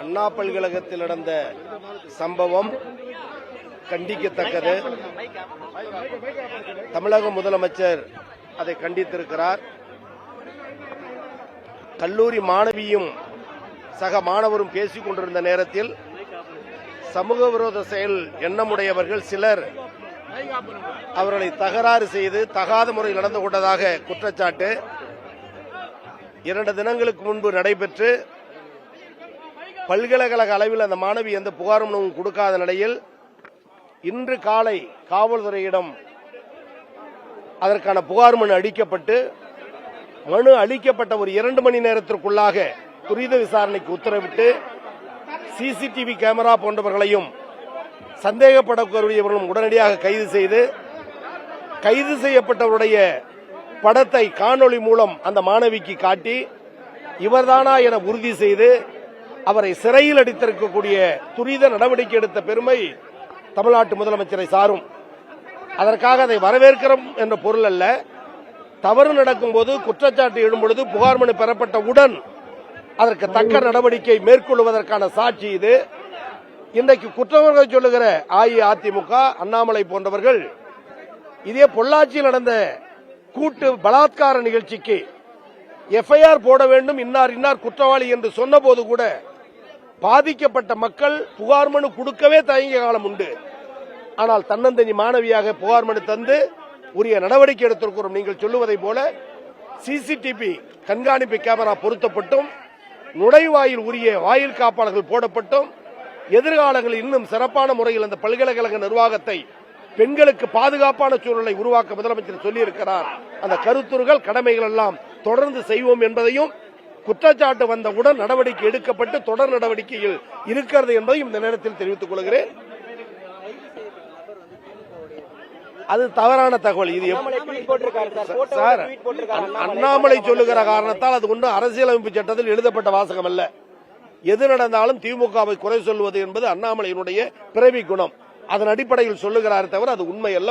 அண்ணா பல்கலைக்கழகத்தில் நடந்த சம்பவம் கண்டிக்கத்தக்கது. தமிழக முதலமைச்சர் அதை கண்டித்திருக்கிறார். கல்லூரி மாணவியும் சக மாணவரும் பேசிக் கொண்டிருந்த நேரத்தில் சமூக விரோத செயல் எண்ணமுடையவர்கள் சிலர் அவர்களை தகராறு செய்து தகாத முறையில் நடந்து கொண்டதாக குற்றச்சாட்டு 2 தினங்களுக்கு முன்பு நடைபெற்று பல்கலைக்கழக அளவில் அந்த மாணவி எந்த புகாரும் கொடுக்காத நிலையில் இன்று காலை காவல்துறையிடம் அதற்கான புகார் மனு அளிக்கப்பட்டு மனு அளிக்கப்பட்ட ஒரு 2 மணி நேரத்திற்குள்ளாக துரித விசாரணைக்கு உத்தரவிட்டு சிசிடிவி கேமரா போன்றவர்களையும் சந்தேகப்படக்கூடியவர்களும் உடனடியாக கைது செய்து கைது செய்யப்பட்டவருடைய படத்தை காணொளி மூலம் அந்த மாணவிக்கு காட்டி இவர்தானா என உறுதி செய்து அவரை சிறையில் அடைத்திருக்கக்கூடிய துரித நடவடிக்கை எடுத்த பெருமை தமிழ்நாட்டு முதலமைச்சரை சாரும். அதற்காக அதை வரவேற்கிறோம் என்ற பொருள் அல்ல. தவறு நடக்கும் போது குற்றச்சாட்டு எழும்பொழுது புகார் மனு பெறப்பட்டவுடன் அதற்கு தக்க நடவடிக்கை மேற்கொள்வதற்கான சாட்சி இது. இன்றைக்கு குற்றவாளிகள் சொல்லுகிற அஇஅதிமுக அண்ணாமலை போன்றவர்கள் இதே பொள்ளாச்சியில் நடந்த கூட்டு பலாத்கார நிகழ்ச்சிக்கு எஃப்ஐஆர் போட வேண்டும், இன்னார் குற்றவாளி என்று சொன்னபோது கூட பாதிக்கப்பட்ட மக்கள் புகார் மனு கொடுக்கவே தயங்கிய காலம் உண்டு. ஆனால் தன்னந்தனி மாணவியாக புகார் மனு தந்து உரிய நடவடிக்கை எடுத்திருக்கிறோம். நீங்கள் சொல்லுவதை போல சிசிடிவி கண்காணிப்பு கேமரா பொருத்தப்பட்டும் நுழைவாயில் உரிய வாயில் காப்பாளர்கள் போடப்பட்டும் எதிர்காலங்களில் இன்னும் சிறப்பான முறையில் அந்த பல்கலைக்கழக நிர்வாகத்தை பெண்களுக்கு பாதுகாப்பான சூழலை உருவாக்க முதலமைச்சர் சொல்லியிருக்கிறார். அந்த கருத்துருகள் கடமைகள் எல்லாம் தொடர்ந்து செய்வோம் என்பதையும் குற்றச்சாட்டு வந்தவுடன் நடவடிக்கை எடுக்கப்பட்டு தொடர் நடவடிக்கையில் இருக்கிறது என்பதையும் இந்த நேரத்தில் தெரிவித்துக் கொள்கிறேன். அது தவறான தகவல். இது சார் அண்ணாமலை சொல்லுகிற காரணத்தால் அது கொண்டு அரசியலமைப்பு சட்டத்தில் எழுதப்பட்ட வாசகம் அல்ல. எது நடந்தாலும் திமுகவை குறை சொல்வது என்பது அண்ணாமலையினுடைய பிறவி குணம். அதன் அடிப்படையில் சொல்லுகிறார் தவிர அது உண்மை அல்ல.